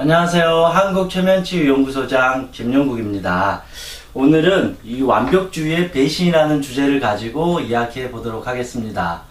안녕하세요. 한국최면치유연구소장 김용국입니다. 오늘은 이 완벽주의의 배신이라는 주제를 가지고 이야기해 보도록 하겠습니다.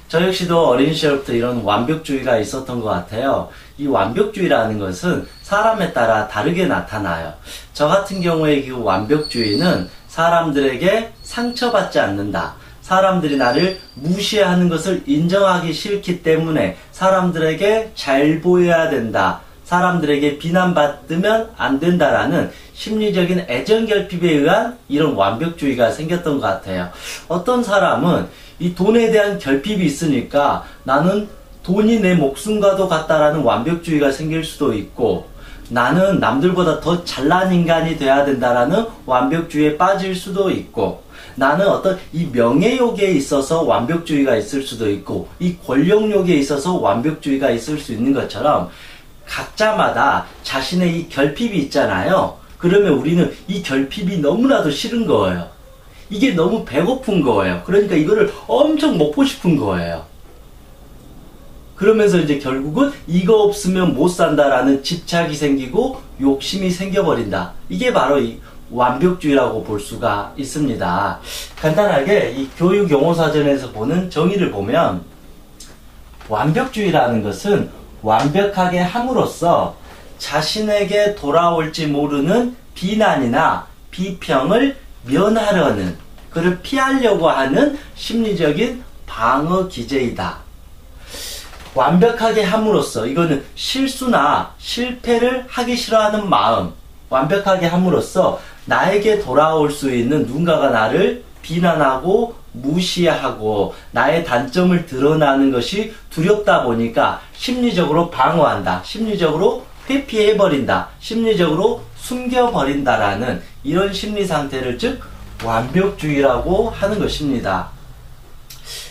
저 역시도 어린 시절부터 이런 완벽주의가 있었던 것 같아요. 이 완벽주의라는 것은 사람에 따라 다르게 나타나요. 저 같은 경우에 이 완벽주의는 사람들에게 상처받지 않는다. 사람들이 나를 무시하는 것을 인정하기 싫기 때문에 사람들에게 잘 보여야 된다. 사람들에게 비난받으면 안 된다라는 심리적인 애정결핍에 의한 이런 완벽주의가 생겼던 것 같아요. 어떤 사람은 이 돈에 대한 결핍이 있으니까 나는 돈이 내 목숨과도 같다라는 완벽주의가 생길 수도 있고, 나는 남들보다 더 잘난 인간이 돼야 된다라는 완벽주의에 빠질 수도 있고, 나는 어떤 이 명예욕에 있어서 완벽주의가 있을 수도 있고, 이 권력욕에 있어서 완벽주의가 있을 수 있는 것처럼 각자마다 자신의 이 결핍이 있잖아요. 그러면 우리는 이 결핍이 너무나도 싫은 거예요. 이게 너무 배고픈 거예요. 그러니까 이거를 엄청 먹고 싶은 거예요. 그러면서 이제 결국은 이거 없으면 못 산다라는 집착이 생기고 욕심이 생겨버린다. 이게 바로 이 완벽주의라고 볼 수가 있습니다. 간단하게 이 교육용어사전에서 보는 정의를 보면, 완벽주의라는 것은 완벽하게 함으로써 자신에게 돌아올지 모르는 비난이나 비평을 면하려는, 그를 피하려고 하는 심리적인 방어 기제이다. 완벽하게 함으로써, 이거는 실수나 실패를 하기 싫어하는 마음, 완벽하게 함으로써 나에게 돌아올 수 있는 누군가가 나를 비난하고 무시하고 나의 단점을 드러나는 것이 두렵다 보니까 심리적으로 방어한다, 심리적으로 회피해버린다, 심리적으로 숨겨버린다라는 이런 심리 상태를 즉 완벽주의라고 하는 것입니다.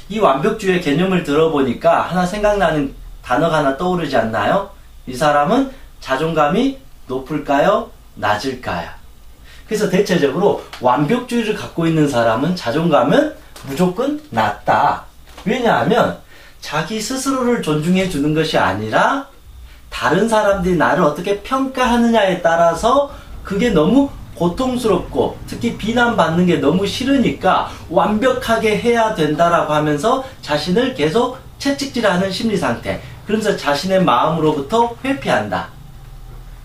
이 완벽주의의 개념을 들어보니까 하나 생각나는 단어가 하나 떠오르지 않나요? 이 사람은 자존감이 높을까요? 낮을까요? 그래서 대체적으로 완벽주의를 갖고 있는 사람은 자존감은 무조건 낮다. 왜냐하면 자기 스스로를 존중해 주는 것이 아니라 다른 사람들이 나를 어떻게 평가하느냐에 따라서 그게 너무 고통스럽고 특히 비난받는 게 너무 싫으니까 완벽하게 해야 된다라고 하면서 자신을 계속 채찍질하는 심리 상태, 그러면서 자신의 마음으로부터 회피한다.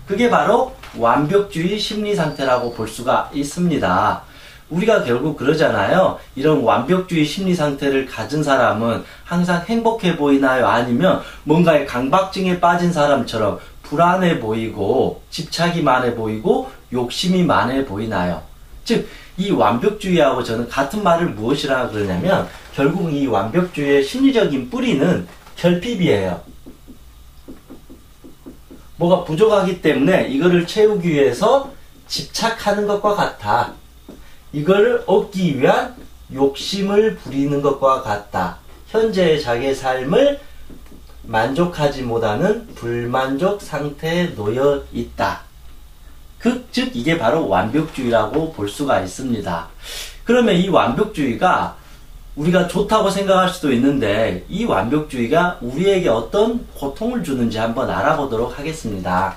그게 바로 완벽주의 심리 상태라고 볼 수가 있습니다. 우리가 결국 그러잖아요. 이런 완벽주의 심리 상태를 가진 사람은 항상 행복해 보이나요? 아니면 뭔가의 강박증에 빠진 사람처럼 불안해 보이고 집착이 많아 보이고 욕심이 많아 보이나요? 즉, 이 완벽주의하고 저는 같은 말을 무엇이라 그러냐면, 결국 이 완벽주의의 심리적인 뿌리는 결핍이에요. 뭐가 부족하기 때문에 이거를 채우기 위해서 집착하는 것과 같아. 이거를 얻기 위한 욕심을 부리는 것과 같다. 현재의 자기의 삶을 만족하지 못하는 불만족 상태에 놓여 있다. 즉 이게 바로 완벽주의라고 볼 수가 있습니다. 그러면 이 완벽주의가 우리가 좋다고 생각할 수도 있는데, 이 완벽주의가 우리에게 어떤 고통을 주는지 한번 알아보도록 하겠습니다.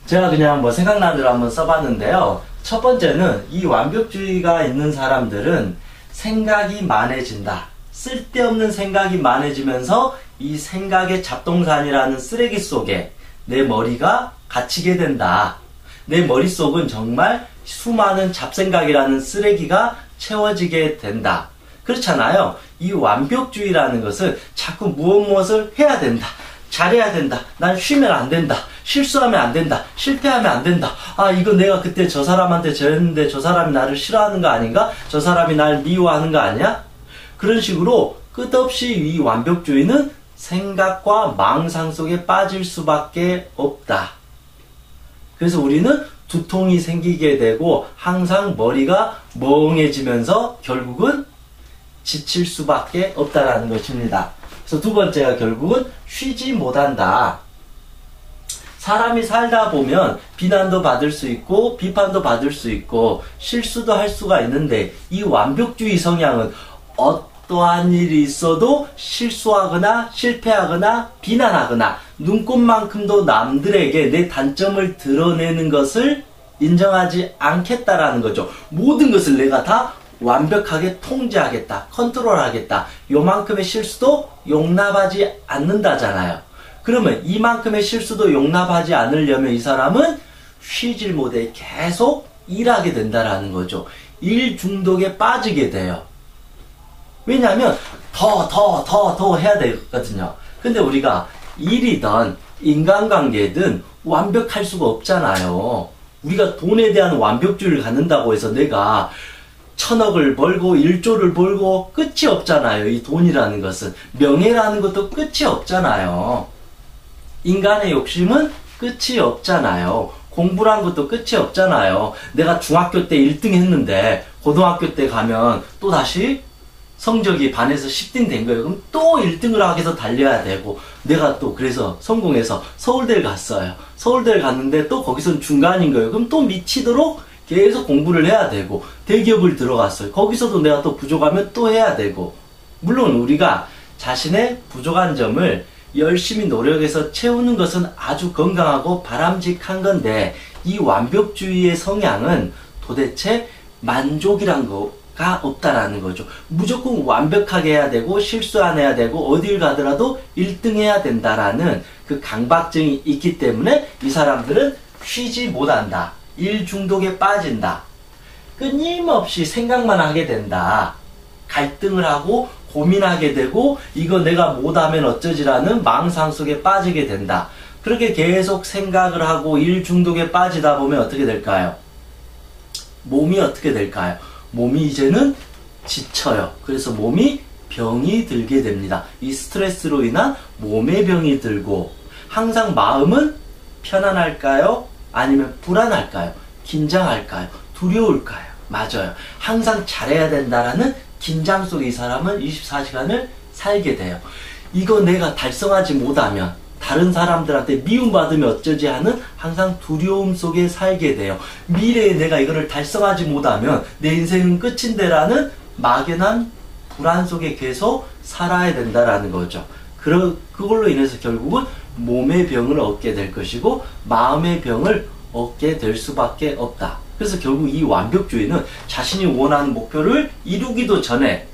제가 그냥 뭐 생각나는 대로 한번 써봤는데요. 첫 번째는 이 완벽주의가 있는 사람들은 생각이 많아진다. 쓸데없는 생각이 많아지면서 이 생각의 잡동산이라는 쓰레기 속에 내 머리가 갇히게 된다. 내 머릿속은 정말 수많은 잡생각이라는 쓰레기가 채워지게 된다. 그렇잖아요. 이 완벽주의라는 것은 자꾸 무엇을 해야 된다, 잘해야 된다, 난 쉬면 안 된다, 실수하면 안 된다, 실패하면 안 된다, 아 이거 내가 그때 저 사람한테 저랬는데 저 사람이 나를 싫어하는 거 아닌가? 저 사람이 날 미워하는 거 아니야? 그런 식으로 끝없이 이 완벽주의는 생각과 망상 속에 빠질 수밖에 없다. 그래서 우리는 두통이 생기게 되고 항상 머리가 멍해지면서 결국은 지칠 수밖에 없다라는 것입니다. 그래서 두 번째가 결국은 쉬지 못한다. 사람이 살다 보면 비난도 받을 수 있고 비판도 받을 수 있고 실수도 할 수가 있는데, 이 완벽주의 성향은 어떠한 일이 있어도 실수하거나 실패하거나 비난하거나 눈꼽만큼도 남들에게 내 단점을 드러내는 것을 인정하지 않겠다라는 거죠. 모든 것을 내가 다 완벽하게 통제하겠다, 컨트롤하겠다. 요만큼의 실수도 용납하지 않는다잖아요. 그러면 이만큼의 실수도 용납하지 않으려면 이 사람은 쉬질 못해 계속 일하게 된다라는 거죠. 일 중독에 빠지게 돼요. 왜냐하면 더 해야 되거든요. 근데 우리가 일이든 인간관계든 완벽할 수가 없잖아요. 우리가 돈에 대한 완벽주의를 갖는다고 해서 내가 1000억을 벌고 1조를 벌고 끝이 없잖아요. 이 돈이라는 것은. 명예라는 것도 끝이 없잖아요. 인간의 욕심은 끝이 없잖아요. 공부란 것도 끝이 없잖아요. 내가 중학교 때 1등 했는데 고등학교 때 가면 또 다시 성적이 반에서 10등 된 거예요. 그럼 또 1등을 하기 위해서 달려야 되고, 내가 또 그래서 성공해서 서울대를 갔어요. 서울대를 갔는데 또 거기선 중간인 거예요. 그럼 또 미치도록 계속 공부를 해야 되고, 대기업을 들어갔어요. 거기서도 내가 또 부족하면 또 해야 되고. 물론 우리가 자신의 부족한 점을 열심히 노력해서 채우는 것은 아주 건강하고 바람직한 건데, 이 완벽주의의 성향은 도대체 만족이란 거가 없다라는 거죠. 무조건 완벽하게 해야 되고 실수 안 해야 되고 어딜 가더라도 1등 해야 된다라는 그 강박증이 있기 때문에 이 사람들은 쉬지 못한다. 일 중독에 빠진다. 끊임없이 생각만 하게 된다. 갈등을 하고 고민하게 되고 이거 내가 못하면 어쩌지라는 망상 속에 빠지게 된다. 그렇게 계속 생각을 하고 일 중독에 빠지다 보면 어떻게 될까요? 몸이 어떻게 될까요? 몸이 이제는 지쳐요. 그래서 몸이 병이 들게 됩니다. 이 스트레스로 인한 몸의 병이 들고, 항상 마음은 편안할까요? 아니면 불안할까요? 긴장할까요? 두려울까요? 맞아요. 항상 잘해야 된다라는 긴장 속에 이 사람은 24시간을 살게 돼요. 이거 내가 달성하지 못하면 다른 사람들한테 미움받으면 어쩌지 하는 항상 두려움 속에 살게 돼요. 미래에 내가 이거를 달성하지 못하면 내 인생은 끝인데라는 막연한 불안 속에 계속 살아야 된다라는 거죠. 그걸로 인해서 결국은 몸의 병을 얻게 될 것이고 마음의 병을 얻게 될 수밖에 없다. 그래서 결국 이 완벽주의는 자신이 원하는 목표를 이루기도 전에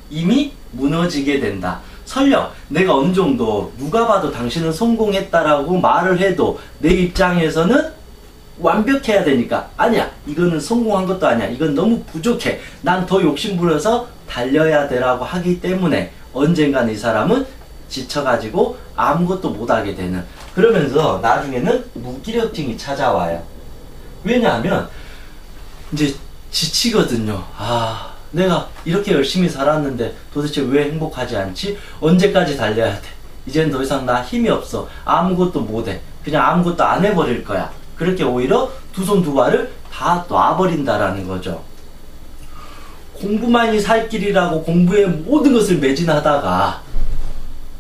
이미 무너지게 된다. 설령 내가 어느 정도 누가 봐도 당신은 성공했다라고 말을 해도 내 입장에서는 완벽해야 되니까, 아니야, 이거는 성공한 것도 아니야, 이건 너무 부족해, 난 더 욕심부려서 달려야 되라고 하기 때문에 언젠간 이 사람은 지쳐가지고 아무것도 못하게 되는, 그러면서 나중에는 무기력증이 찾아와요. 왜냐하면 이제 지치거든요. 내가 이렇게 열심히 살았는데 도대체 왜 행복하지 않지? 언제까지 달려야 돼? 이제는 더 이상 나 힘이 없어. 아무것도 못해. 그냥 아무것도 안 해버릴 거야. 그렇게 오히려 두 손 두 발을 다 놔버린다라는 거죠. 공부만이 살 길이라고 공부에 모든 것을 매진하다가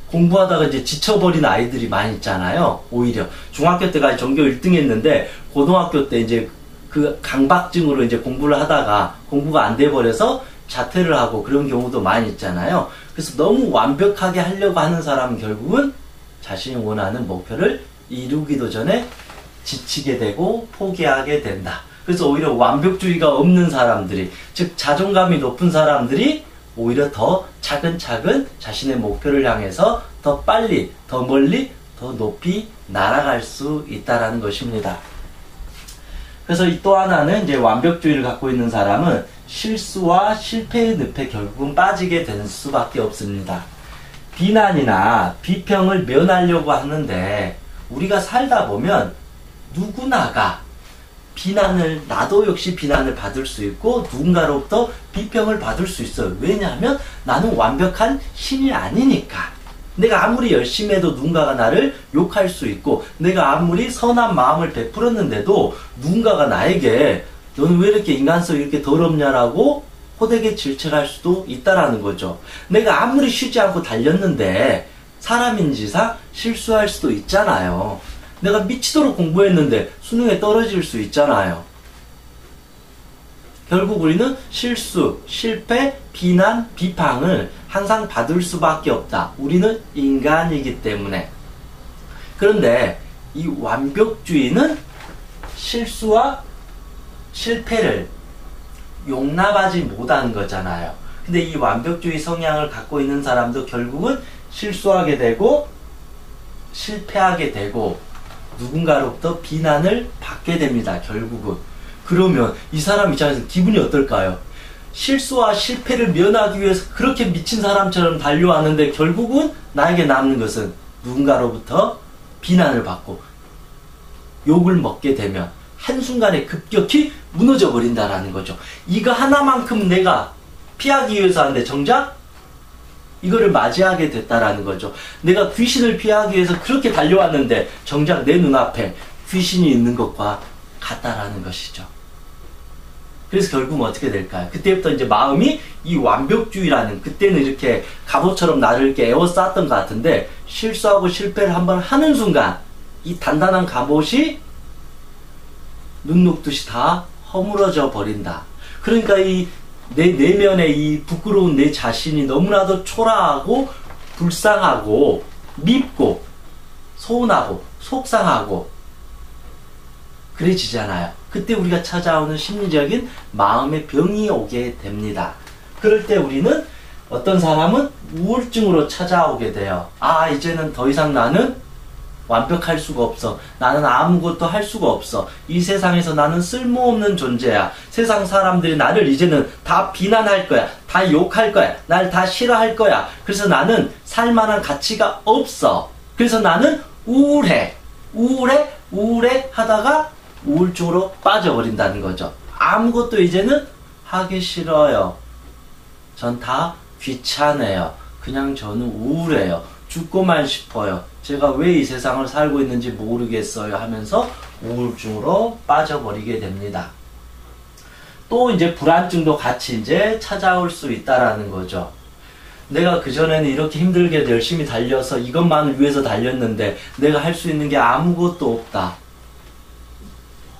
공부하다가 이제 지쳐버린 아이들이 많이 있잖아요. 오히려 중학교 때까지 전교 1등 했는데 고등학교 때 이제 그 강박증으로 이제 공부를 하다가 공부가 안 돼버려서 자퇴를 하고 그런 경우도 많이 있잖아요. 그래서 너무 완벽하게 하려고 하는 사람은 결국은 자신이 원하는 목표를 이루기도 전에 지치게 되고 포기하게 된다. 그래서 오히려 완벽주의가 없는 사람들이, 즉 자존감이 높은 사람들이 오히려 더 차근차근 자신의 목표를 향해서 더 빨리, 더 멀리, 더 높이 날아갈 수 있다라는 것입니다. 그래서 또 하나는 이제 완벽주의를 갖고 있는 사람은 실수와 실패의 늪에 결국은 빠지게 되는 수밖에 없습니다. 비난이나 비평을 면하려고 하는데 우리가 살다 보면 누구나가 비난을, 나도 역시 비난을 받을 수 있고 누군가로부터 비평을 받을 수 있어요. 왜냐하면 나는 완벽한 신이 아니니까. 내가 아무리 열심히 해도 누군가가 나를 욕할 수 있고, 내가 아무리 선한 마음을 베풀었는데도 누군가가 나에게 너는 왜 이렇게 인간성이 이렇게 더럽냐라고 호되게 질책할 수도 있다라는 거죠. 내가 아무리 쉬지 않고 달렸는데 사람인지상 실수할 수도 있잖아요. 내가 미치도록 공부했는데 수능에 떨어질 수 있잖아요. 결국 우리는 실수, 실패, 비난, 비방을 항상 받을 수밖에 없다. 우리는 인간이기 때문에. 그런데 이 완벽주의는 실수와 실패를 용납하지 못하는 거잖아요. 근데 이 완벽주의 성향을 갖고 있는 사람도 결국은 실수하게 되고 실패하게 되고 누군가로부터 비난을 받게 됩니다. 결국은. 그러면 이 사람 입장에서 기분이 어떨까요? 실수와 실패를 면하기 위해서 그렇게 미친 사람처럼 달려왔는데 결국은 나에게 남는 것은 누군가로부터 비난을 받고 욕을 먹게 되면 한순간에 급격히 무너져 버린다라는 거죠. 이거 하나만큼 내가 피하기 위해서 하는데 정작 이거를 맞이하게 됐다라는 거죠. 내가 귀신을 피하기 위해서 그렇게 달려왔는데 정작 내 눈앞에 귀신이 있는 것과 같다라는 것이죠. 그래서 결국은 어떻게 될까요? 그때부터 이제 마음이 이 완벽주의라는, 그때는 이렇게 갑옷처럼 나를 이렇게 에워쌌던 것 같은데 실수하고 실패를 한번 하는 순간 이 단단한 갑옷이 눈 녹듯이 다 허물어져 버린다. 그러니까 이 내 내면의 이 부끄러운 내 자신이 너무나도 초라하고 불쌍하고 밉고 서운하고 속상하고 그래지잖아요. 그때 우리가 찾아오는 심리적인 마음의 병이 오게 됩니다. 그럴 때 우리는 어떤 사람은 우울증으로 찾아오게 돼요. 아, 이제는 더 이상 나는 완벽할 수가 없어. 나는 아무것도 할 수가 없어. 이 세상에서 나는 쓸모없는 존재야. 세상 사람들이 나를 이제는 다 비난할 거야. 다 욕할 거야. 날 다 싫어할 거야. 그래서 나는 살만한 가치가 없어. 그래서 나는 우울해 하다가 우울증으로 빠져버린다는 거죠. 아무것도 이제는 하기 싫어요. 전 다 귀찮아요. 그냥 저는 우울해요. 죽고만 싶어요. 제가 왜 이 세상을 살고 있는지 모르겠어요 하면서 우울증으로 빠져버리게 됩니다. 또 이제 불안증도 같이 이제 찾아올 수 있다라는 거죠. 내가 그전에는 이렇게 힘들게 열심히 달려서 이것만을 위해서 달렸는데 내가 할 수 있는 게 아무것도 없다.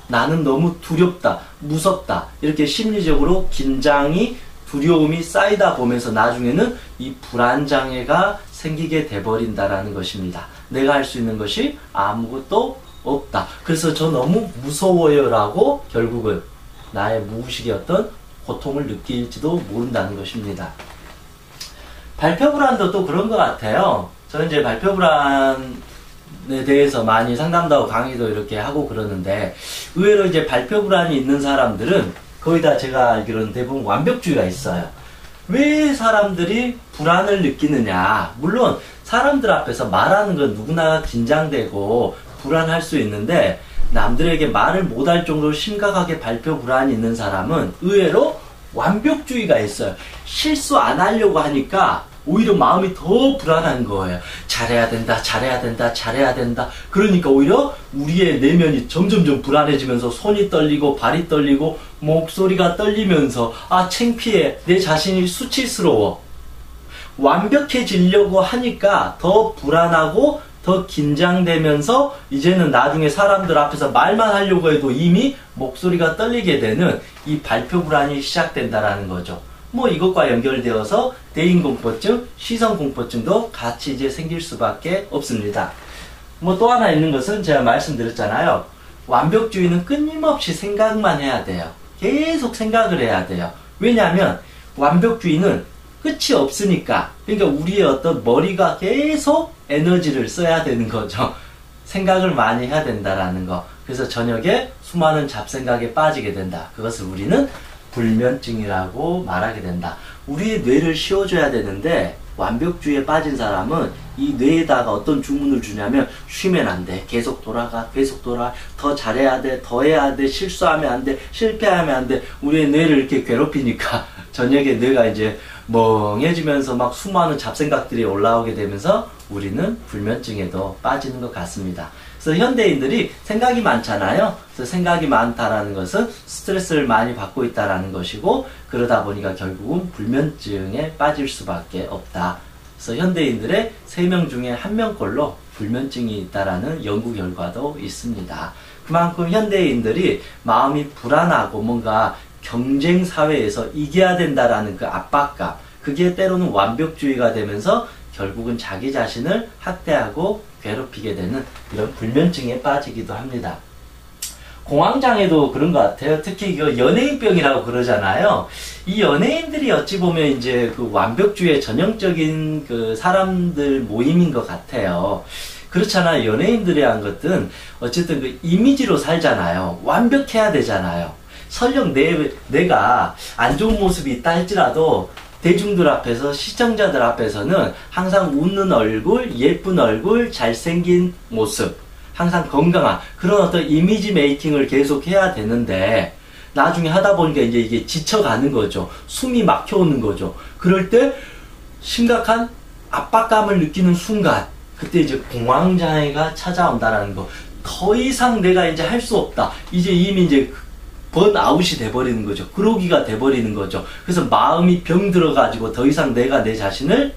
나는 너무 두렵다, 무섭다. 이렇게 심리적으로 긴장이, 두려움이 쌓이다 보면서 나중에는 이 불안장애가 생기게 돼버린다라는 것입니다. 내가 할 수 있는 것이 아무것도 없다. 그래서 저 너무 무서워요 라고 결국은 나의 무의식의 어떤 고통을 느낄지도 모른다는 것입니다. 발표불안도 또 그런 것 같아요. 저는 이제 발표불안에 대해서 많이 상담도 하고 강의도 이렇게 하고 그러는데 의외로 이제 발표불안이 있는 사람들은 거의 다 제가 알기로는 대부분 완벽주의가 있어요. 왜 사람들이 불안을 느끼느냐? 물론 사람들 앞에서 말하는 건 누구나 긴장되고 불안할 수 있는데 남들에게 말을 못할 정도로 심각하게 발표 불안이 있는 사람은 의외로 완벽주의가 있어요. 실수 안 하려고 하니까 오히려 마음이 더 불안한 거예요. 잘해야 된다, 잘해야 된다, 잘해야 된다. 그러니까 오히려 우리의 내면이 점점점 불안해지면서 손이 떨리고 발이 떨리고 목소리가 떨리면서 아, 창피해. 내 자신이 수치스러워. 완벽해지려고 하니까 더 불안하고 더 긴장되면서 이제는 나중에 사람들 앞에서 말만 하려고 해도 이미 목소리가 떨리게 되는 이 발표 불안이 시작된다라는 거죠. 뭐 이것과 연결되어서 대인공포증, 시선공포증도 같이 이제 생길 수밖에 없습니다. 뭐 또 하나 있는 것은 제가 말씀드렸잖아요. 완벽주의는 끊임없이 생각만 해야 돼요. 계속 생각을 해야 돼요. 왜냐하면 완벽주의는 끝이 없으니까. 그러니까 우리의 어떤 머리가 계속 에너지를 써야 되는 거죠. 생각을 많이 해야 된다라는 거. 그래서 저녁에 수많은 잡생각에 빠지게 된다. 그것을 우리는 불면증이라고 말하게 된다. 우리의 뇌를 쉬어줘야 되는데 완벽주의에 빠진 사람은 이 뇌에다가 어떤 주문을 주냐면 쉬면 안 돼. 계속 돌아가. 계속 돌아가. 더 잘해야 돼. 더 해야 돼. 실수하면 안 돼. 실패하면 안 돼. 우리의 뇌를 이렇게 괴롭히니까 저녁에 뇌가 이제 멍해지면서 막 수많은 잡생각들이 올라오게 되면서 우리는 불면증에도 빠지는 것 같습니다. 그래서 현대인들이 생각이 많잖아요. 그래서 생각이 많다라는 것은 스트레스를 많이 받고 있다라는 것이고 그러다 보니까 결국은 불면증에 빠질 수밖에 없다. 그래서 현대인들의 3명 중에 1명꼴로 불면증이 있다라는 연구 결과도 있습니다. 그만큼 현대인들이 마음이 불안하고 뭔가 경쟁 사회에서 이겨야 된다라는 그 압박감, 그게 때로는 완벽주의가 되면서 결국은 자기 자신을 학대하고 괴롭히게 되는 이런 불면증에 빠지기도 합니다. 공황장애도 그런 것 같아요. 특히 이거 연예인병이라고 그러잖아요. 이 연예인들이 어찌 보면 이제 그 완벽주의의 전형적인 그 사람들 모임인 것 같아요. 그렇잖아요. 연예인들이 한 것은 어쨌든 그 이미지로 살잖아요. 완벽해야 되잖아요. 설령 내가 안 좋은 모습이 있다 할지라도 대중들 앞에서, 시청자들 앞에서는 항상 웃는 얼굴, 예쁜 얼굴, 잘생긴 모습, 항상 건강한 그런 어떤 이미지 메이킹을 계속 해야 되는데 나중에 하다 보니까 이제 이게 지쳐가는 거죠. 숨이 막혀오는 거죠. 그럴 때 심각한 압박감을 느끼는 순간, 그때 이제 공황장애가 찾아온다라는 거. 더 이상 내가 이제 할 수 없다. 이제 이미 이제 번아웃이 돼버리는 거죠. 그러기가 돼버리는 거죠. 그래서 마음이 병들어가지고 더 이상 내가 내 자신을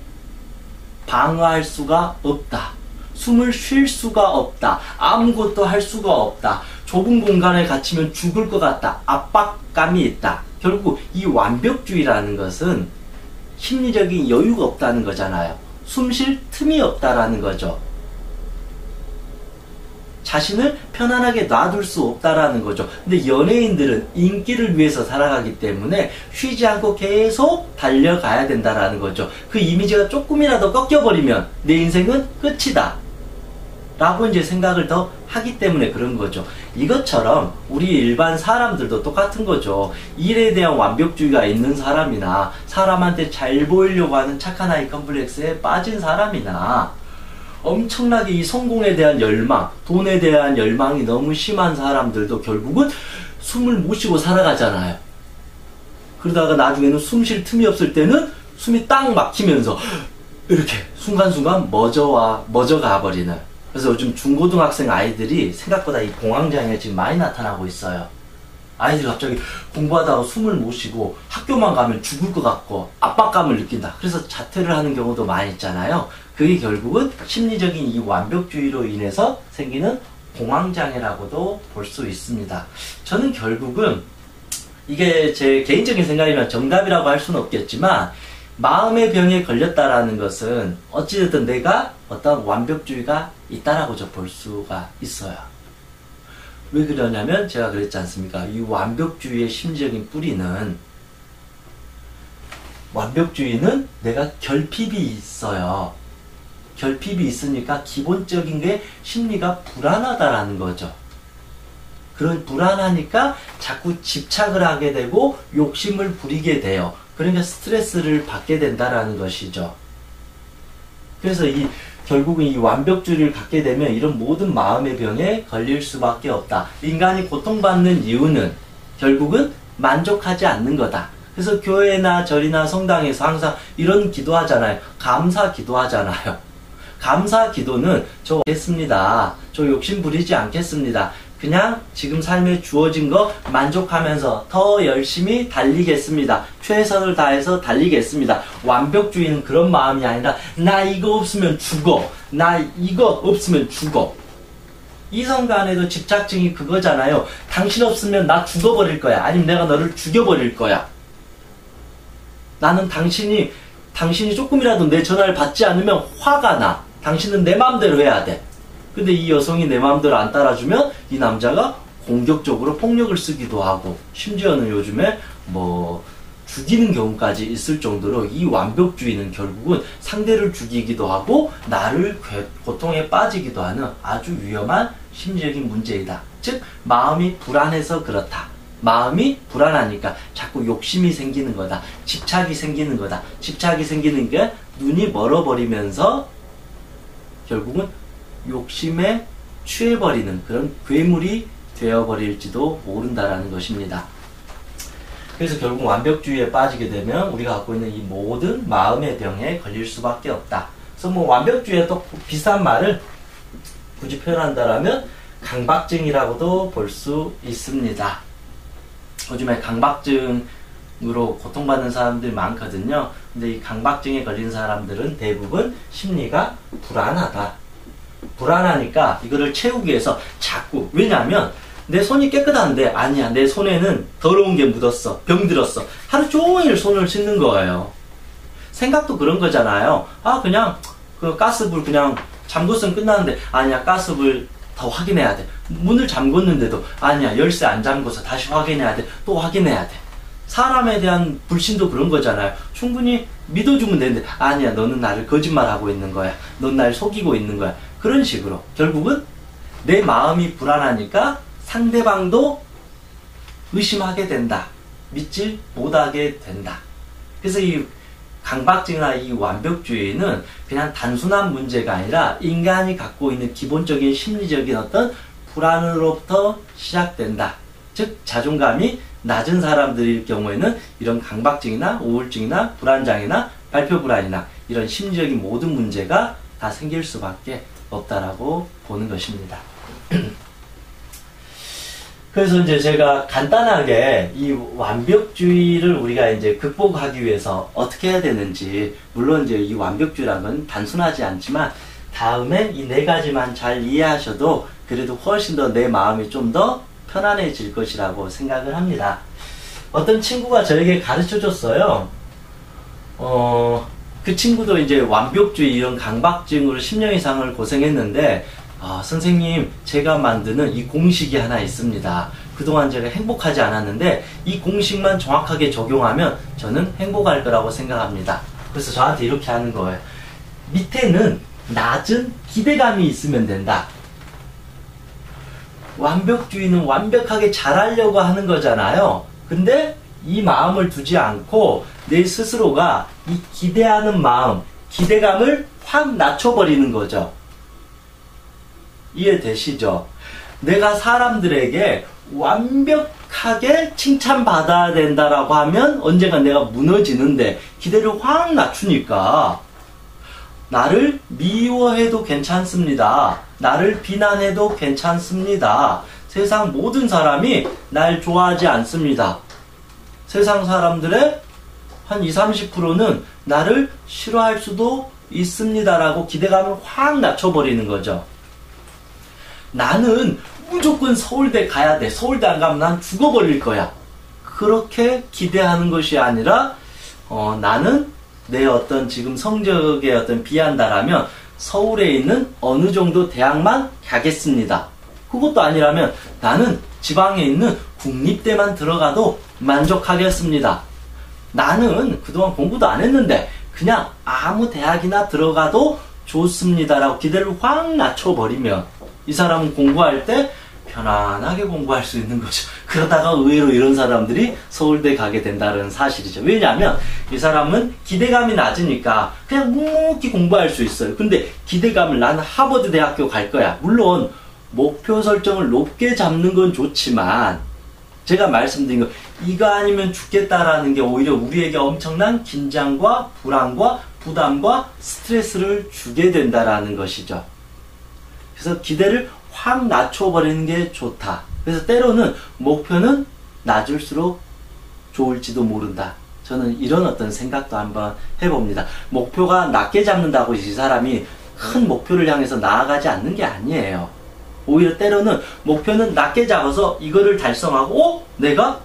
방어할 수가 없다. 숨을 쉴 수가 없다. 아무것도 할 수가 없다. 좁은 공간에 갇히면 죽을 것 같다. 압박감이 있다. 결국 이 완벽주의라는 것은 심리적인 여유가 없다는 거잖아요. 숨 쉴 틈이 없다라는 거죠. 자신을 편안하게 놔둘 수 없다라는 거죠. 근데 연예인들은 인기를 위해서 살아가기 때문에 쉬지 않고 계속 달려가야 된다라는 거죠. 그 이미지가 조금이라도 꺾여버리면 내 인생은 끝이다 라고 이제 생각을 더 하기 때문에 그런 거죠. 이것처럼 우리 일반 사람들도 똑같은 거죠. 일에 대한 완벽주의가 있는 사람이나 사람한테 잘 보이려고 하는 착한 아이 컴플렉스에 빠진 사람이나 엄청나게 이 성공에 대한 열망, 돈에 대한 열망이 너무 심한 사람들도 결국은 숨을 못 쉬고 살아가잖아요. 그러다가 나중에는 숨 쉴 틈이 없을 때는 숨이 딱 막히면서 이렇게 순간순간 멎어가 버리는. 그래서 요즘 중고등학생 아이들이 생각보다 이 공황장애가 지금 많이 나타나고 있어요. 아이들이 갑자기 공부하다가 숨을 못 쉬고 학교만 가면 죽을 것 같고 압박감을 느낀다. 그래서 자퇴를 하는 경우도 많이 있잖아요. 그게 결국은 심리적인 이 완벽주의로 인해서 생기는 공황장애라고도 볼 수 있습니다. 저는 결국은 이게 제 개인적인 생각이면 정답이라고 할 수는 없겠지만 마음의 병에 걸렸다라는 것은 어찌됐든 내가 어떤 완벽주의가 있다라고 저 볼 수가 있어요. 왜 그러냐면 제가 그랬지 않습니까? 이 완벽주의의 심리적인 뿌리는 완벽주의는 내가 결핍이 있어요. 결핍이 있으니까 기본적인 게 심리가 불안하다라는 거죠. 그런 불안하니까 자꾸 집착을 하게 되고 욕심을 부리게 돼요. 그러니까 스트레스를 받게 된다라는 것이죠. 그래서 결국은 이 완벽주의를 갖게 되면 이런 모든 마음의 병에 걸릴 수밖에 없다. 인간이 고통받는 이유는 결국은 만족하지 않는 거다. 그래서 교회나 절이나 성당에서 항상 이런 기도하잖아요. 감사 기도하잖아요. 감사 기도는 저 했습니다. 저 욕심 부리지 않겠습니다. 그냥 지금 삶에 주어진 거 만족하면서 더 열심히 달리겠습니다. 최선을 다해서 달리겠습니다. 완벽주의는 그런 마음이 아니라 나 이거 없으면 죽어. 나 이거 없으면 죽어. 이성 간에도 집착증이 그거잖아요. 당신 없으면 나 죽어버릴 거야. 아니면 내가 너를 죽여버릴 거야. 나는 당신이 조금이라도 내 전화를 받지 않으면 화가 나. 당신은 내 마음대로 해야 돼. 근데 이 여성이 내 마음대로 안 따라주면 이 남자가 공격적으로 폭력을 쓰기도 하고 심지어는 요즘에 죽이는 경우까지 있을 정도로 이 완벽주의는 결국은 상대를 죽이기도 하고 나를 고통에 빠지기도 하는 아주 위험한 심리적인 문제이다. 즉 마음이 불안해서 그렇다. 마음이 불안하니까 자꾸 욕심이 생기는 거다. 집착이 생기는 거다. 집착이 생기는 게 눈이 멀어버리면서 결국은 욕심에 취해버리는 그런 괴물이 되어버릴지도 모른다라는 것입니다. 그래서 결국 완벽주의에 빠지게 되면 우리가 갖고 있는 이 모든 마음의 병에 걸릴 수밖에 없다. 그래서 완벽주의에 또 비슷한 말을 굳이 표현한다라면 강박증이라고도 볼 수 있습니다. 요즘에 강박증으로 고통받는 사람들이 많거든요. 근데 이 강박증에 걸린 사람들은 대부분 심리가 불안하다. 불안하니까 이거를 채우기 위해서 자꾸, 왜냐하면 내 손이 깨끗한데 아니야, 내 손에는 더러운 게 묻었어, 병들었어. 하루 종일 손을 씻는 거예요. 생각도 그런 거잖아요. 아, 그냥 그 가스불 그냥 잠궜으면 끝나는데 아니야, 가스불 더 확인해야 돼. 문을 잠궜는데도 아니야, 열쇠 안 잠궈서 다시 확인해야 돼. 또 확인해야 돼. 사람에 대한 불신도 그런 거잖아요. 충분히 믿어주면 되는데 아니야, 너는 나를 거짓말하고 있는 거야. 넌 날 속이고 있는 거야. 그런 식으로 결국은 내 마음이 불안하니까 상대방도 의심하게 된다. 믿질 못하게 된다. 그래서 이 강박증이나 이 완벽주의는 그냥 단순한 문제가 아니라 인간이 갖고 있는 기본적인 심리적인 어떤 불안으로부터 시작된다. 즉 자존감이 낮은 사람들일 경우에는 이런 강박증이나 우울증이나 불안장애나 발표불안이나 이런 심리적인 모든 문제가 다 생길 수밖에 없다라고 보는 것입니다. 그래서 이제 제가 간단하게 이 완벽주의를 우리가 이제 극복하기 위해서 어떻게 해야 되는지, 물론 이제 이 완벽주의라는 건 단순하지 않지만 다음에 이 네 가지만 잘 이해하셔도 그래도 훨씬 더 내 마음이 좀 더 편안해질 것이라고 생각을 합니다. 어떤 친구가 저에게 가르쳐 줬어요. 그 친구도 이제 완벽주의 이런 강박증으로 10년 이상을 고생했는데 선생님, 제가 만드는 이 공식이 하나 있습니다. 그동안 제가 행복하지 않았는데 이 공식만 정확하게 적용하면 저는 행복할 거라고 생각합니다. 그래서 저한테 이렇게 하는 거예요. 밑에는 낮은 기대감이 있으면 된다. 완벽주의는 완벽하게 잘하려고 하는 거잖아요. 근데 이 마음을 두지 않고 내 스스로가 이 기대하는 마음, 기대감을 확 낮춰버리는 거죠. 이해되시죠? 내가 사람들에게 완벽하게 칭찬받아야 된다라고 하면 언젠가 내가 무너지는데 기대를 확 낮추니까 나를 미워해도 괜찮습니다. 나를 비난해도 괜찮습니다. 세상 모든 사람이 날 좋아하지 않습니다. 세상 사람들의 한 20, 30%는 나를 싫어할 수도 있습니다라고 기대감을 확 낮춰버리는 거죠. 나는 무조건 서울대 가야 돼. 서울대 안 가면 난 죽어버릴 거야. 그렇게 기대하는 것이 아니라 나는 내 어떤 지금 성적에 어떤 비한다라면 서울에 있는 어느 정도 대학만 가겠습니다. 그것도 아니라면 나는 지방에 있는 국립대만 들어가도 만족하겠습니다. 나는 그동안 공부도 안 했는데 그냥 아무 대학이나 들어가도 좋습니다라고 기대를 확 낮춰버리면 이 사람은 공부할 때 편안하게 공부할 수 있는 거죠. 그러다가 의외로 이런 사람들이 서울대 가게 된다는 사실이죠. 왜냐하면 이 사람은 기대감이 낮으니까 그냥 묵묵히 공부할 수 있어요. 근데 기대감을 나는 하버드 대학교 갈 거야. 물론 목표 설정을 높게 잡는 건 좋지만 제가 말씀드린 거 이거 아니면 죽겠다라는 게 오히려 우리에게 엄청난 긴장과 불안과 부담과 스트레스를 주게 된다라는 것이죠. 그래서 기대를 확 낮춰버리는 게 좋다. 그래서 때로는 목표는 낮을수록 좋을지도 모른다. 저는 이런 어떤 생각도 한번 해봅니다. 목표가 낮게 잡는다고 이 사람이 큰 목표를 향해서 나아가지 않는 게 아니에요. 오히려 때로는 목표는 낮게 잡아서 이거를 달성하고 내가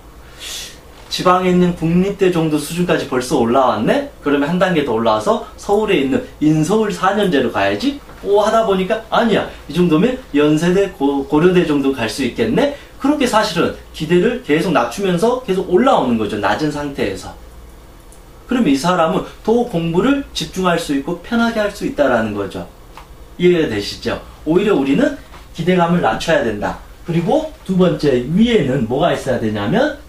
지방에 있는 국립대 정도 수준까지 벌써 올라왔네? 그러면 한 단계 더 올라와서 서울에 있는 인서울 4년제로 가야지? 하다 보니까 아니야, 이 정도면 연세대 고려대 정도 갈 수 있겠네? 그렇게 사실은 기대를 계속 낮추면서 계속 올라오는 거죠. 낮은 상태에서. 그러면 이 사람은 더 공부를 집중할 수 있고 편하게 할 수 있다는 거죠. 이해가 되시죠? 오히려 우리는 기대감을 낮춰야 된다. 그리고 두 번째, 위에는 뭐가 있어야 되냐면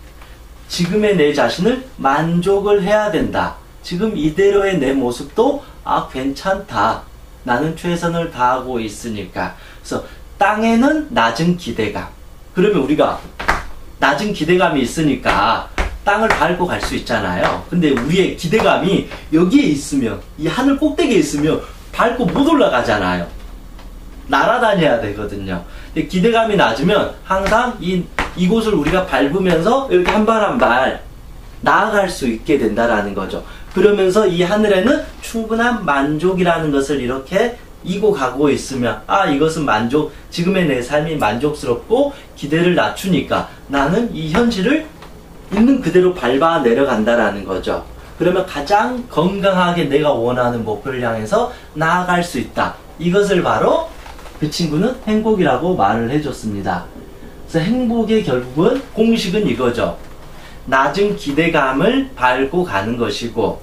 지금의 내 자신을 만족을 해야 된다. 지금 이대로의 내 모습도 괜찮다. 나는 최선을 다하고 있으니까. 그래서 땅에는 낮은 기대감. 그러면 우리가 낮은 기대감이 있으니까 땅을 밟고 갈 수 있잖아요. 근데 우리의 기대감이 여기에 있으면, 이 하늘 꼭대기에 있으면 밟고 못 올라가잖아요. 날아다녀야 되거든요. 근데 기대감이 낮으면 항상 이곳을 우리가 밟으면서 이렇게 한 발 한 발 나아갈 수 있게 된다라는 거죠. 그러면서 이 하늘에는 충분한 만족이라는 것을 이렇게 이고 가고 있으면 이것은 지금의 내 삶이 만족스럽고 기대를 낮추니까 나는 이 현실을 있는 그대로 밟아 내려간다라는 거죠. 그러면 가장 건강하게 내가 원하는 목표를 향해서 나아갈 수 있다. 이것을 바로 그 친구는 행복이라고 말을 해줬습니다. 그래서 행복의 결국은 공식은 이거죠. 낮은 기대감을 밟고 가는 것이고,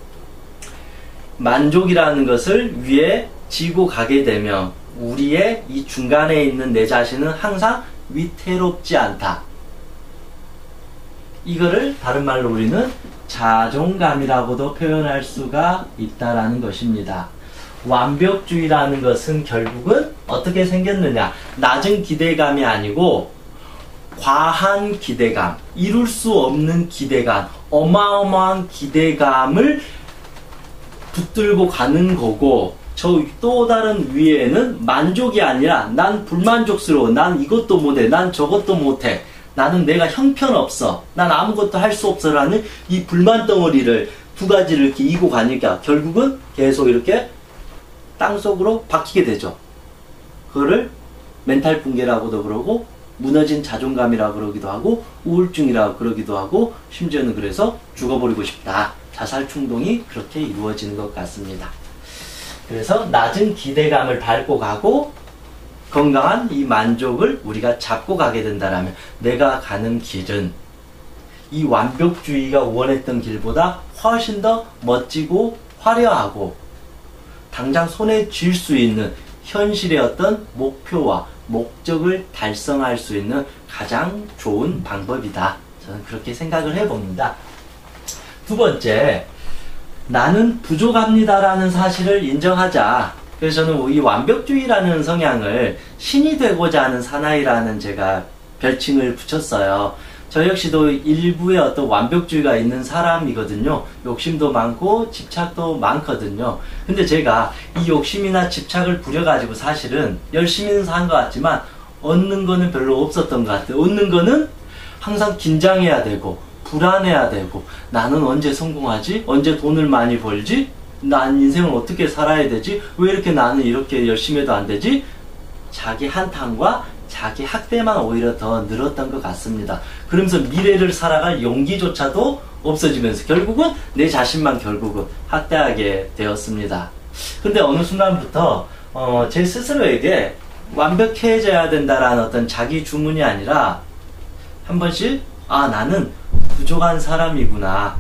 만족이라는 것을 위에 지고 가게 되면 우리의 이 중간에 있는 내 자신은 항상 위태롭지 않다. 이거를 다른 말로 우리는 자존감이라고도 표현할 수가 있다라는 것입니다. 완벽주의라는 것은 결국은 어떻게 생겼느냐? 낮은 기대감이 아니고 과한 기대감, 이룰 수 없는 기대감, 어마어마한 기대감을 붙들고 가는 거고, 저 또 다른 위에는 만족이 아니라 난 불만족스러워, 난 이것도 못해, 난 저것도 못해, 나는 내가 형편없어, 난 아무것도 할 수 없어 라는 이 불만 덩어리를 두 가지를 이렇게 이고 가니까 결국은 계속 이렇게 땅속으로 박히게 되죠. 그거를 멘탈 붕괴라고도 그러고 무너진 자존감이라고 그러기도 하고 우울증이라고 그러기도 하고 심지어는 그래서 죽어버리고 싶다. 자살 충동이 그렇게 이루어지는 것 같습니다. 그래서 낮은 기대감을 밟고 가고 건강한 이 만족을 우리가 잡고 가게 된다면 내가 가는 길은 이 완벽주의가 원했던 길보다 훨씬 더 멋지고 화려하고 당장 손에 쥘 수 있는 현실의 어떤 목표와 목적을 달성할 수 있는 가장 좋은 방법이다. 저는 그렇게 생각을 해봅니다. 두 번째, 나는 부족합니다라는 사실을 인정하자. 그래서 저는 이 완벽주의라는 성향을 신이 되고자 하는 사나이라는 제가 별칭을 붙였어요. 저 역시도 일부의 어떤 완벽주의가 있는 사람이거든요. 욕심도 많고 집착도 많거든요. 근데 제가 이 욕심이나 집착을 부려가지고 사실은 열심히는 산 것 같지만 얻는 거는 별로 없었던 것 같아요. 얻는 거는 항상 긴장해야 되고 불안해야 되고 나는 언제 성공하지? 언제 돈을 많이 벌지? 난 인생을 어떻게 살아야 되지? 왜 이렇게 나는 이렇게 열심히 해도 안 되지? 자기 한탄과 자기 학대만 오히려 더 늘었던 것 같습니다. 그러면서 미래를 살아갈 용기조차도 없어지면서 결국은 내 자신만 결국은 학대하게 되었습니다. 근데 어느 순간부터 제 스스로에게 완벽해져야 된다라는 어떤 자기 주문이 아니라 한 번씩 나는 부족한 사람이구나.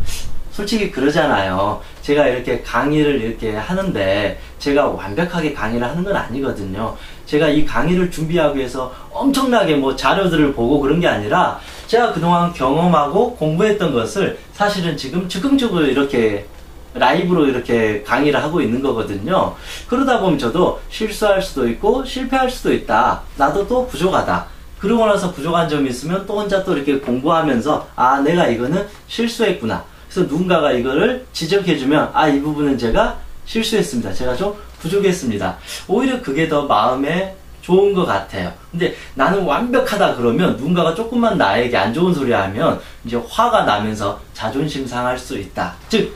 솔직히 그러잖아요. 제가 이렇게 강의를 이렇게 하는데 제가 완벽하게 강의를 하는 건 아니거든요. 제가 이 강의를 준비하기 위해서 엄청나게 자료들을 보고 그런 게 아니라 제가 그동안 경험하고 공부했던 것을 사실은 지금 즉흥적으로 이렇게 라이브로 이렇게 강의를 하고 있는 거거든요. 그러다 보면 저도 실수할 수도 있고 실패할 수도 있다. 나도 또 부족하다. 그러고 나서 부족한 점이 있으면 또 혼자 또 이렇게 공부하면서 내가 이거는 실수했구나. 그래서 누군가가 이거를 지적해주면 이 부분은 제가 실수했습니다. 제가 좀 부족했습니다. 오히려 그게 더 마음에 좋은 것 같아요. 근데 나는 완벽하다 그러면 누군가가 조금만 나에게 안 좋은 소리 하면 이제 화가 나면서 자존심 상할 수 있다. 즉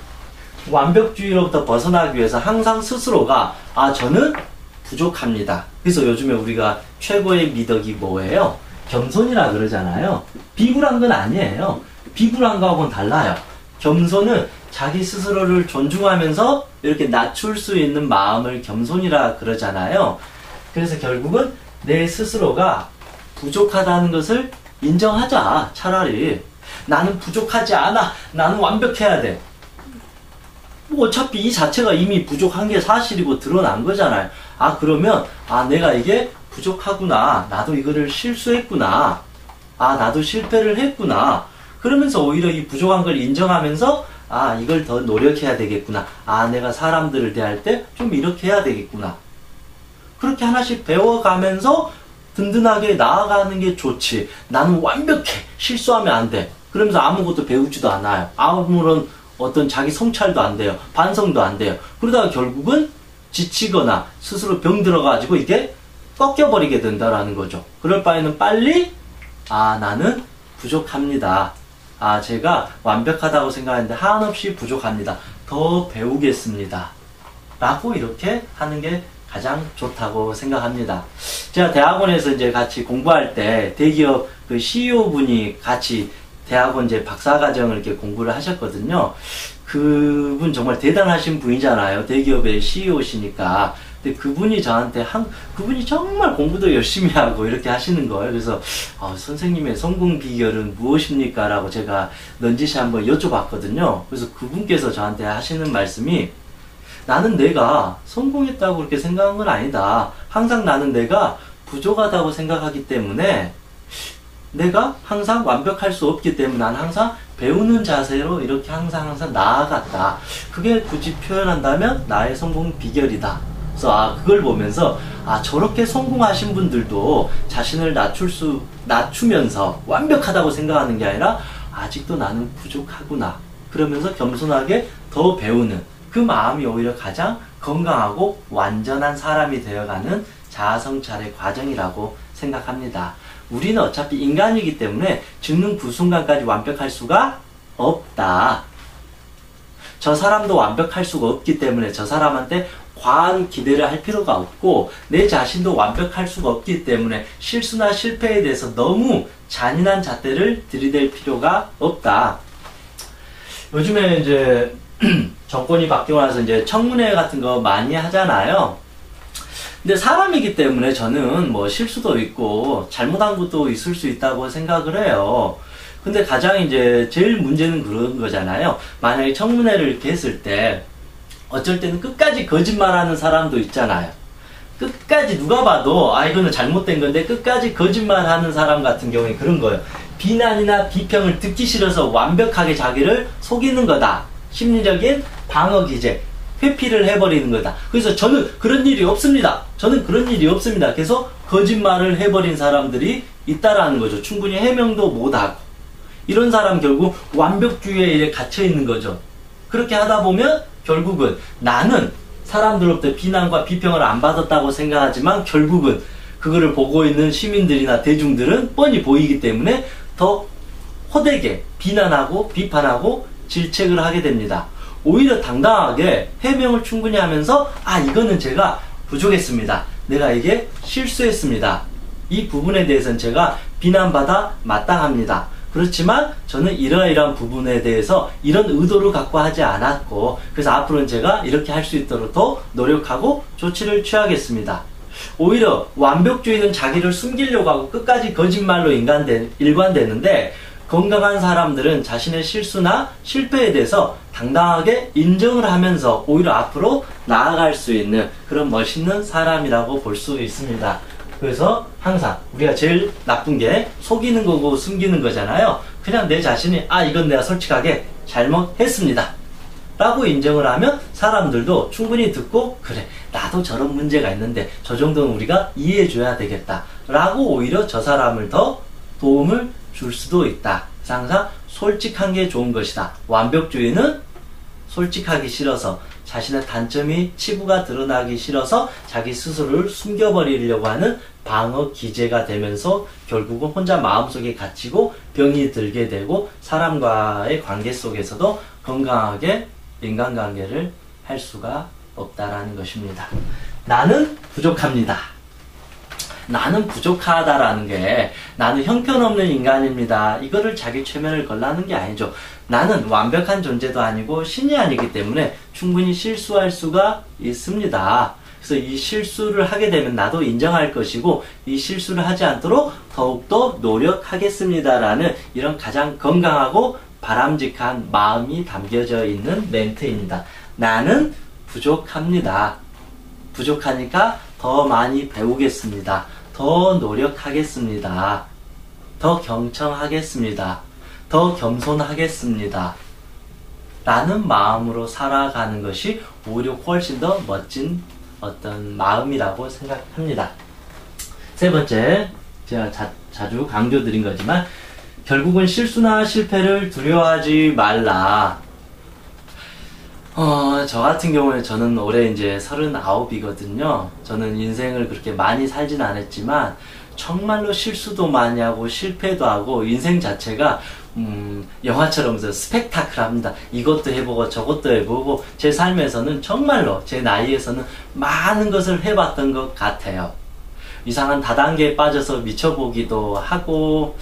완벽주의로부터 벗어나기 위해서 항상 스스로가 저는 부족합니다. 그래서 요즘에 우리가 최고의 미덕이 뭐예요? 겸손이라 그러잖아요. 비굴한 건 아니에요. 비굴한 거하고는 달라요. 겸손은 자기 스스로를 존중하면서 이렇게 낮출 수 있는 마음을 겸손이라 그러잖아요. 그래서 결국은 내 스스로가 부족하다는 것을 인정하자. 차라리 나는 부족하지 않아. 나는 완벽해야 돼. 어차피 이 자체가 이미 부족한 게 사실이고 드러난 거잖아요. 그러면 내가 이게 부족하구나. 나도 이거를 실수했구나. 나도 실패를 했구나. 그러면서 오히려 이 부족한 걸 인정하면서 이걸 더 노력해야 되겠구나. 내가 사람들을 대할 때 좀 이렇게 해야 되겠구나. 그렇게 하나씩 배워가면서 든든하게 나아가는 게 좋지. 나는 완벽해. 실수하면 안 돼. 그러면서 아무것도 배우지도 않아요. 아무런 어떤 자기 성찰도 안 돼요. 반성도 안 돼요. 그러다가 결국은 지치거나 스스로 병들어가지고 이게 꺾여버리게 된다라는 거죠. 그럴 바에는 빨리 나는 부족합니다. 제가 완벽하다고 생각하는데 한없이 부족합니다. 더 배우겠습니다. 라고 이렇게 하는 게 가장 좋다고 생각합니다. 제가 대학원에서 이제 같이 공부할 때 대기업 그 CEO 분이 같이 대학원 이제 박사과정을 이렇게 공부를 하셨거든요. 그분 정말 대단하신 분이잖아요. 대기업의 CEO시니까. 근데 그분이 저한테 그분이 정말 공부도 열심히 하고 이렇게 하시는 거예요. 그래서 선생님의 성공 비결은 무엇입니까? 라고 제가 넌지시 한번 여쭤봤거든요. 그래서 그분께서 저한테 하시는 말씀이 나는 내가 성공했다고 그렇게 생각한 건 아니다. 항상 나는 내가 부족하다고 생각하기 때문에 내가 항상 완벽할 수 없기 때문에 난 항상 배우는 자세로 이렇게 항상 나아갔다. 그게 굳이 표현한다면 나의 성공 비결이다. 그래서 그걸 보면서 저렇게 성공하신 분들도 자신을 낮추면서 완벽하다고 생각하는 게 아니라 아직도 나는 부족하구나. 그러면서 겸손하게 더 배우는 그 마음이 오히려 가장 건강하고 완전한 사람이 되어가는 자아성찰의 과정이라고 생각합니다. 우리는 어차피 인간이기 때문에 죽는 그 순간까지 완벽할 수가 없다. 저 사람도 완벽할 수가 없기 때문에 저 사람한테 과한 기대를 할 필요가 없고 내 자신도 완벽할 수가 없기 때문에 실수나 실패에 대해서 너무 잔인한 잣대를 들이댈 필요가 없다. 요즘에 이제 정권이 바뀌고 나서 이제 청문회 같은 거 많이 하잖아요. 근데 사람이기 때문에 저는 뭐 실수도 있고 잘못한 것도 있을 수 있다고 생각을 해요. 근데 가장 이제 제일 문제는 그런 거잖아요. 만약에 청문회를 이렇게 했을 때 어쩔 때는 끝까지 거짓말하는 사람도 있잖아요. 끝까지 누가 봐도 이거는 잘못된 건데 끝까지 거짓말하는 사람 같은 경우에 그런 거예요. 비난이나 비평을 듣기 싫어서 완벽하게 자기를 속이는 거다. 심리적인 방어 기제, 회피를 해버리는 거다. 그래서 저는 그런 일이 없습니다. 저는 그런 일이 없습니다. 계속 거짓말을 해버린 사람들이 있다라는 거죠. 충분히 해명도 못하고. 이런 사람 결국 완벽주의에 갇혀 있는 거죠. 그렇게 하다 보면 결국은 나는 사람들로부터 비난과 비평을 안 받았다고 생각하지만 결국은 그거를 보고 있는 시민들이나 대중들은 뻔히 보이기 때문에 더 호되게 비난하고 비판하고 질책을 하게 됩니다. 오히려 당당하게 해명을 충분히 하면서 이거는 제가 부족했습니다. 내가 이게 실수했습니다. 이 부분에 대해서는 제가 비난받아 마땅합니다. 그렇지만 저는 이러이러한 부분에 대해서 이런 의도를 갖고 하지 않았고 그래서 앞으로는 제가 이렇게 할 수 있도록 더 노력하고 조치를 취하겠습니다. 오히려 완벽주의는 자기를 숨기려고 하고 끝까지 거짓말로 일관되는데 건강한 사람들은 자신의 실수나 실패에 대해서 당당하게 인정을 하면서 오히려 앞으로 나아갈 수 있는 그런 멋있는 사람이라고 볼 수 있습니다. 그래서 항상 우리가 제일 나쁜 게 속이는 거고 숨기는 거잖아요. 그냥 내 자신이 이건 내가 솔직하게 잘못했습니다 라고 인정을 하면 사람들도 충분히 듣고 그래 나도 저런 문제가 있는데 저 정도는 우리가 이해해 줘야 되겠다 라고 오히려 저 사람을 더 도움을 줄 수도 있다. 그래서 항상 솔직한 게 좋은 것이다. 완벽주의는 솔직하기 싫어서 자신의 단점이 치부가 드러나기 싫어서 자기 스스로를 숨겨버리려고 하는 방어 기제가 되면서 결국은 혼자 마음속에 갇히고 병이 들게 되고 사람과의 관계 속에서도 건강하게 인간관계를 할 수가 없다라는 것입니다. 나는 부족합니다. 나는 부족하다라는 게 나는 형편없는 인간입니다. 이거를 자기 최면을 걸라는 게 아니죠. 나는 완벽한 존재도 아니고 신이 아니기 때문에 충분히 실수할 수가 있습니다. 그래서 이 실수를 하게 되면 나도 인정할 것이고 이 실수를 하지 않도록 더욱더 노력하겠습니다라는 이런 가장 건강하고 바람직한 마음이 담겨져 있는 멘트입니다. 나는 부족합니다. 부족하니까 더 많이 배우겠습니다. 더 노력하겠습니다. 더 경청하겠습니다. 더 겸손하겠습니다. 라는 마음으로 살아가는 것이 오히려 훨씬 더 멋진 어떤 마음이라고 생각합니다. 세 번째, 제가 자주 강조드린 거지만 결국은 실수나 실패를 두려워하지 말라. 저 같은 경우에 저는 올해 이제 39이거든요. 저는 인생을 그렇게 많이 살진 않았지만 정말로 실수도 많이 하고 실패도 하고 인생 자체가 영화처럼 스펙타클합니다. 이것도 해보고 저것도 해보고 제 삶에서는 정말로 제 나이에서는 많은 것을 해봤던 것 같아요. 이상한 다단계에 빠져서 미쳐보기도 하고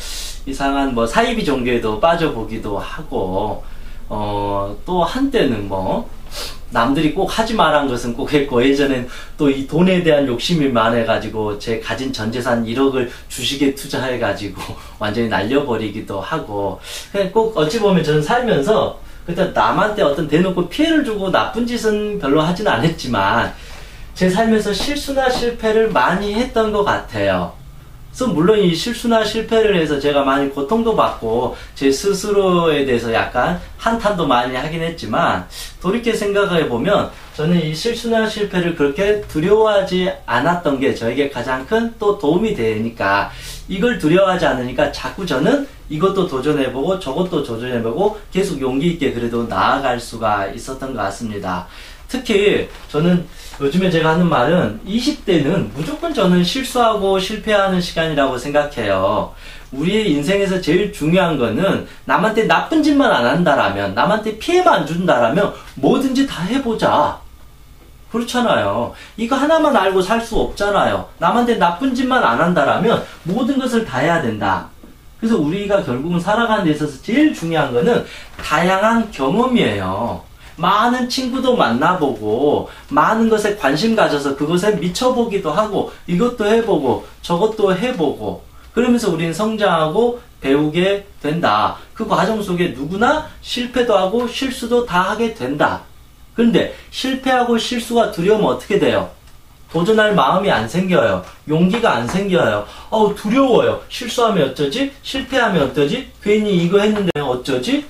이상한 뭐 사이비 종교에도 빠져보기도 하고 또 한때는 뭐 남들이 꼭 하지 말한 것은 꼭 했고 예전엔 또 이 돈에 대한 욕심이 많아가지고 제 가진 전 재산 1억을 주식에 투자해가지고 완전히 날려버리기도 하고 꼭 어찌 보면 저는 살면서 그때 남한테 어떤 대놓고 피해를 주고 나쁜 짓은 별로 하진 않았지만 제 삶에서 실수나 실패를 많이 했던 것 같아요. 그래서 물론 이 실수나 실패를 해서 제가 많이 고통도 받고 제 스스로에 대해서 약간 한탄도 많이 하긴 했지만 돌이켜 생각해 보면 저는 이 실수나 실패를 그렇게 두려워하지 않았던 게 저에게 가장 큰 또 도움이 되니까 이걸 두려워하지 않으니까 자꾸 저는 이것도 도전해보고 저것도 도전해보고 계속 용기 있게 그래도 나아갈 수가 있었던 것 같습니다. 특히 저는 요즘에 제가 하는 말은 20대는 무조건 저는 실수하고 실패하는 시간이라고 생각해요. 우리의 인생에서 제일 중요한 거는 남한테 나쁜 짓만 안 한다라면, 남한테 피해만 안 준다라면 뭐든지 다 해보자. 그렇잖아요. 이거 하나만 알고 살 수 없잖아요. 남한테 나쁜 짓만 안 한다라면 모든 것을 다 해야 된다. 그래서 우리가 결국은 살아가는 데 있어서 제일 중요한 거는 다양한 경험이에요. 많은 친구도 만나보고 많은 것에 관심 가져서 그것에 미쳐보기도 하고 이것도 해보고 저것도 해보고 그러면서 우리는 성장하고 배우게 된다. 그 과정 속에 누구나 실패도 하고 실수도 다 하게 된다. 그런데 실패하고 실수가 두려우면 어떻게 돼요? 도전할 마음이 안 생겨요. 용기가 안 생겨요. 두려워요. 실수하면 어쩌지? 실패하면 어쩌지? 괜히 이거 했는데 어쩌지?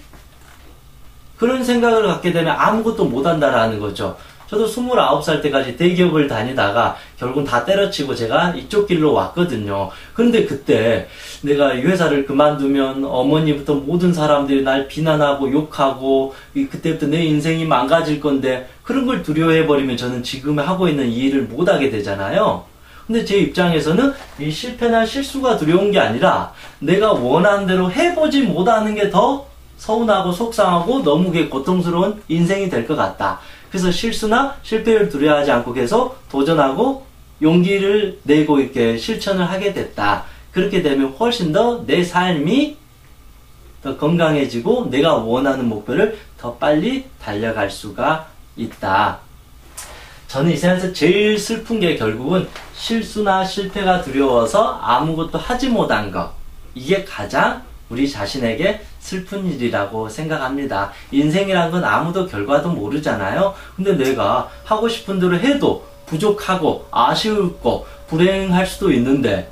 그런 생각을 갖게 되면 아무것도 못한다라는 거죠. 저도 29살 때까지 대기업을 다니다가 결국은 다 때려치고 제가 이쪽 길로 왔거든요. 그런데 그때 내가 이 회사를 그만두면 어머니부터 모든 사람들이 날 비난하고 욕하고 그때부터 내 인생이 망가질 건데 그런 걸 두려워해버리면 저는 지금 하고 있는 이 일을 못하게 되잖아요. 근데 제 입장에서는 이 실패나 실수가 두려운 게 아니라 내가 원하는 대로 해보지 못하는 게 더 서운하고 속상하고 너무 고통스러운 인생이 될 것 같다. 그래서 실수나 실패를 두려워하지 않고 계속 도전하고 용기를 내고 이렇게 실천을 하게 됐다. 그렇게 되면 훨씬 더 내 삶이 더 건강해지고 내가 원하는 목표를 더 빨리 달려갈 수가 있다. 저는 이 세상에서 제일 슬픈 게 결국은 실수나 실패가 두려워서 아무것도 하지 못한 것. 이게 가장 우리 자신에게 슬픈 일이라고 생각합니다. 인생이란 건 아무도 결과도 모르잖아요. 근데 내가 하고 싶은 대로 해도 부족하고 아쉬웠고 불행할 수도 있는데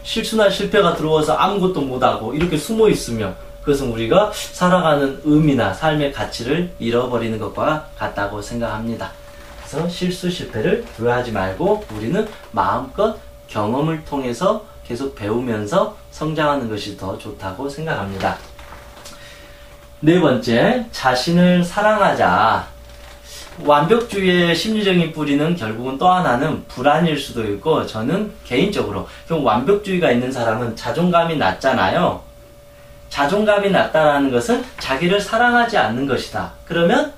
실수나 실패가 들어와서 아무것도 못하고 이렇게 숨어 있으면 그것은 우리가 살아가는 의미나 삶의 가치를 잃어버리는 것과 같다고 생각합니다. 그래서 실수 실패를 두려워하지 말고 우리는 마음껏 경험을 통해서 계속 배우면서 성장하는 것이 더 좋다고 생각합니다. 네 번째, 자신을 사랑하자. 완벽주의의 심리적인 뿌리는 결국은 또 하나는 불안일 수도 있고 저는 개인적으로 완벽주의가 있는 사람은 자존감이 낮잖아요. 자존감이 낮다라는 것은 자기를 사랑하지 않는 것이다. 그러면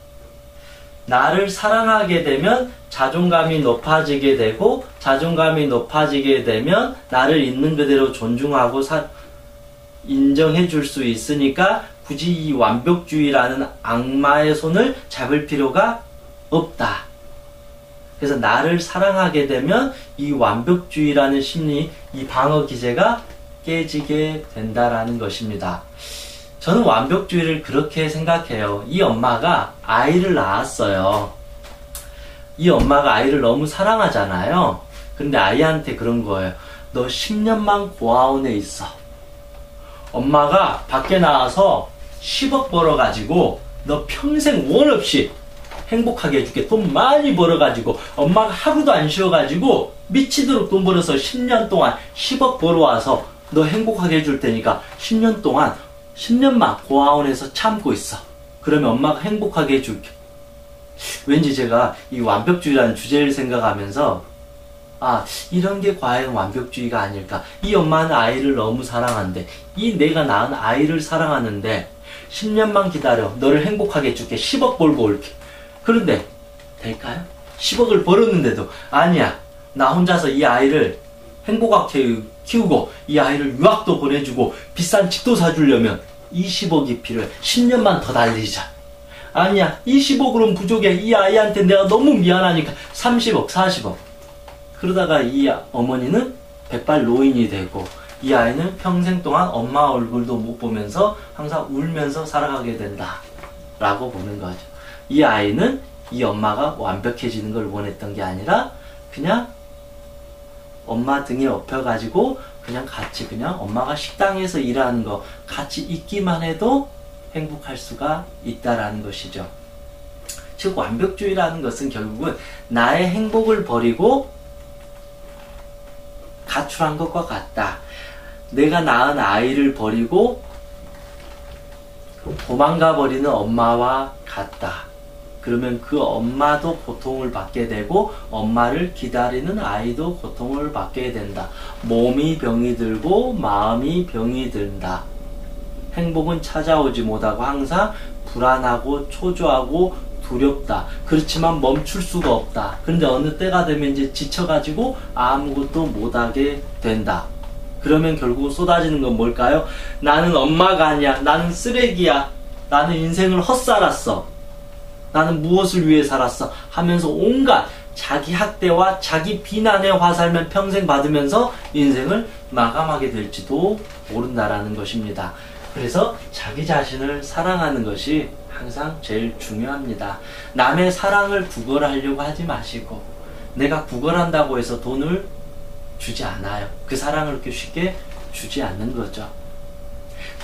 나를 사랑하게 되면 자존감이 높아지게 되고 자존감이 높아지게 되면 나를 있는 그대로 존중하고 인정해 줄 수 있으니까 굳이 이 완벽주의라는 악마의 손을 잡을 필요가 없다. 그래서 나를 사랑하게 되면 이 완벽주의라는 심리, 이 방어 기제가 깨지게 된다라는 것입니다. 저는 완벽주의를 그렇게 생각해요. 이 엄마가 아이를 낳았어요. 이 엄마가 아이를 너무 사랑하잖아요. 근데 아이한테 그런 거예요. 너 10년만 고아원에 있어. 엄마가 밖에 나와서 10억 벌어가지고 너 평생 원 없이 행복하게 해줄게. 돈 많이 벌어가지고 엄마가 하루도 안 쉬어가지고 미치도록 돈 벌어서 10년 동안 10억 벌어와서 너 행복하게 해줄 테니까 10년 동안 10년만 고아원에서 참고 있어. 그러면 엄마가 행복하게 해줄게. 왠지 제가 이 완벽주의라는 주제를 생각하면서 아, 이런 게 과연 완벽주의가 아닐까. 이 엄마는 아이를 너무 사랑한대. 이 내가 낳은 아이를 사랑하는데 10년만 기다려. 너를 행복하게 해줄게. 10억 벌고 올게. 그런데 될까요? 10억을 벌었는데도 아니야. 나 혼자서 이 아이를 행복하게 키우고 이 아이를 유학도 보내주고 비싼 집도 사주려면 20억이 필요해. 10년만 더 달리자. 아니야. 20억으로는 부족해. 이 아이한테 내가 너무 미안하니까 30억, 40억. 그러다가 이 어머니는 백발 노인이 되고 이 아이는 평생 동안 엄마 얼굴도 못 보면서 항상 울면서 살아가게 된다 라고 보는 거죠. 이 아이는 이 엄마가 완벽해지는 걸 원했던 게 아니라 그냥 엄마 등에 업혀가지고 그냥 같이 그냥 엄마가 식당에서 일하는 거 같이 있기만 해도 행복할 수가 있다라는 것이죠. 즉 완벽주의라는 것은 결국은 나의 행복을 버리고 가출한 것과 같다. 내가 낳은 아이를 버리고 도망가 버리는 엄마와 같다. 그러면 그 엄마도 고통을 받게 되고 엄마를 기다리는 아이도 고통을 받게 된다. 몸이 병이 들고 마음이 병이 든다. 행복은 찾아오지 못하고 항상 불안하고 초조하고 두렵다. 그렇지만 멈출 수가 없다. 그런데 어느 때가 되면 이제 지쳐가지고 아무것도 못하게 된다. 그러면 결국 쏟아지는 건 뭘까요? 나는 엄마가 아니야. 나는 쓰레기야. 나는 인생을 헛살았어. 나는 무엇을 위해 살았어? 하면서 온갖 자기 학대와 자기 비난의 화살만 평생 받으면서 인생을 마감하게 될지도 모른다라는 것입니다. 그래서 자기 자신을 사랑하는 것이 항상 제일 중요합니다. 남의 사랑을 구걸하려고 하지 마시고 내가 구걸한다고 해서 돈을 주지 않아요. 그 사랑을 그렇게 쉽게 주지 않는 거죠.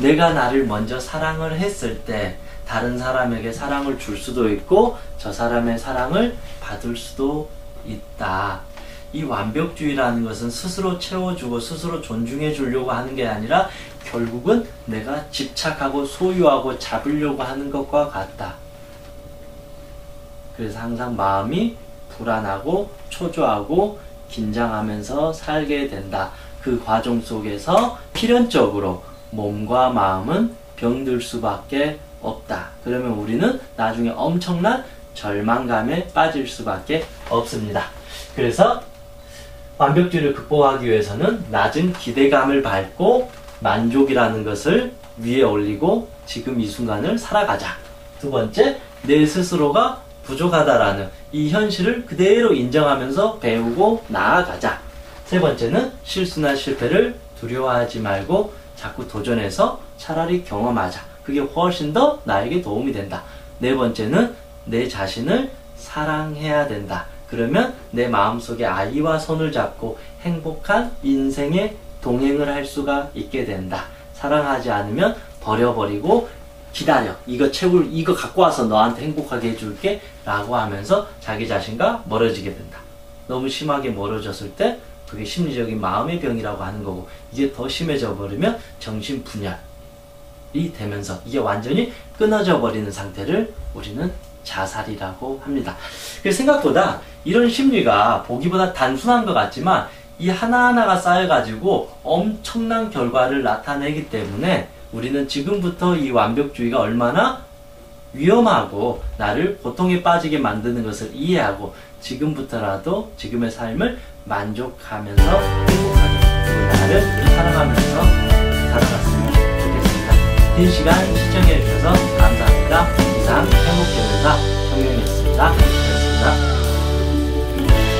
내가 나를 먼저 사랑을 했을 때 다른 사람에게 사랑을 줄 수도 있고 저 사람의 사랑을 받을 수도 있다. 이 완벽주의라는 것은 스스로 채워주고 스스로 존중해 주려고 하는 게 아니라 결국은 내가 집착하고 소유하고 잡으려고 하는 것과 같다. 그래서 항상 마음이 불안하고 초조하고 긴장하면서 살게 된다. 그 과정 속에서 필연적으로 몸과 마음은 병들 수밖에 없다. 그러면 우리는 나중에 엄청난 절망감에 빠질 수밖에 없습니다. 그래서 완벽주의를 극복하기 위해서는 낮은 기대감을 밟고 만족이라는 것을 위에 올리고 지금 이 순간을 살아가자. 두 번째, 내 스스로가 부족하다라는 이 현실을 그대로 인정하면서 배우고 나아가자. 세 번째는 실수나 실패를 두려워하지 말고 자꾸 도전해서 차라리 경험하자. 그게 훨씬 더 나에게 도움이 된다. 네 번째는 내 자신을 사랑해야 된다. 그러면 내 마음속에 아이와 손을 잡고 행복한 인생의 동행을 할 수가 있게 된다. 사랑하지 않으면 버려버리고 기다려. 이거 갖고 와서 너한테 행복하게 해줄게. 라고 하면서 자기 자신과 멀어지게 된다. 너무 심하게 멀어졌을 때 그게 심리적인 마음의 병이라고 하는 거고 이게 더 심해져 버리면 정신분열이 되면서 이게 완전히 끊어져 버리는 상태를 우리는 자살이라고 합니다. 그래서 생각보다 이런 심리가 보기보다 단순한 것 같지만 이 하나하나가 쌓여가지고 엄청난 결과를 나타내기 때문에 우리는 지금부터 이 완벽주의가 얼마나 위험하고 나를 고통에 빠지게 만드는 것을 이해하고 지금부터라도 지금의 삶을 만족하면서 행복하게 그리고 나를 사랑하면서 살아갔으면 좋겠습니다. 긴 시간 시청해 주셔서 감사합니다. 이상 행복교회사 정용이었습니다. 고맙습니다.